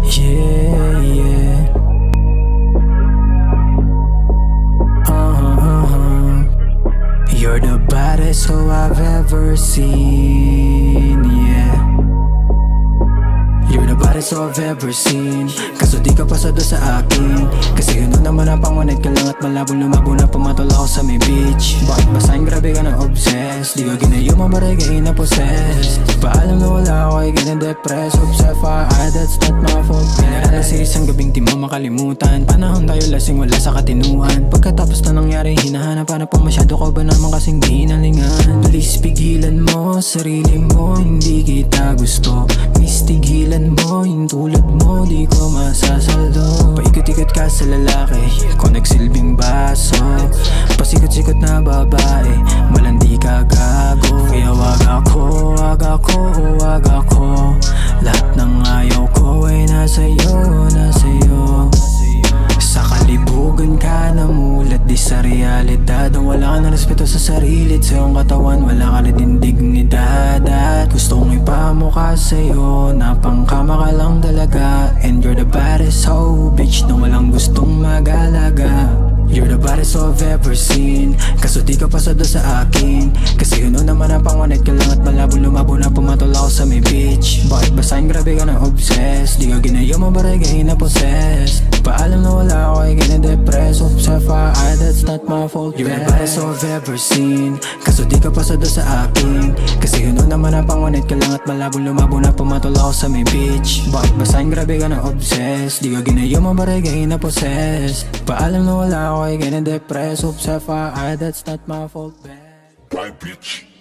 Yeah, yeah. You're the baddest who I've ever seen, yeah. You're the baddest who I've ever seen. Kaso di ka pasado sa akin. Kasi yun naman ang pangunit ka lang at malabong lumabo na pumatol ako sa may beach. Bakit basahin grabe ka na obsessed? Di ka ginayuma marigay na possessed. Paalam na wala ako ay ginadepress. Obsessed fire, that's not my fault. Pinarala sa isang gabing di mo makalimutan. Panahon tayo lasing wala sa katinuan. Pagkatapos na nangyari hinahanap para pa masyado ka ba naman kasing di hinalingan. Please pigilan mo sarili mo, hindi kita gusto. Miss tigilan mo, yung tulad mo di ko masasaldo. Paikot-ikot ka sa lalaki, kung nagsilbing baso. Pasikot-sikot na babae, malandi ka gago. Kaya wag ako, wag ako, wag ako. Lahat ng ayaw ko ay nasa'yo, nasa'yo. Sa kalibugan ka namulat, di sa realidad. Ang wala ka ng respeto sa sarili at sa iyong katawan, wala ka rin dignidad. At gusto kong ipamukha sa'yo na pangkama ka lang talaga. And you're the baddest hoe, bitch, na walang gustong mag-alaga. You're the baddest I've ever seen. Kaso di ka pasado sa akin. Kasi yun naman ang pangunit ka lang at malabong lumabo na pumatol ako sa may beach. Bakit basahin grabe ka na obsessed? Di ka ginayama barigay na possessed. Paalam na wala ako ay ginadepress. Obsessed fire, that's not my fault. You're the baddest I've ever seen. Kaso di ka pasado sa akin. Kasi yun naman ang pangunit ka lang at malabong lumabo na pumatol ako sa may beach. Bakit basahin grabe ka na obsessed? Di ka ginayama barigay na possessed. Paalam na wala ako ay ginadepress. Obsessed fire, that's not my fault, babe. Bye, bitch.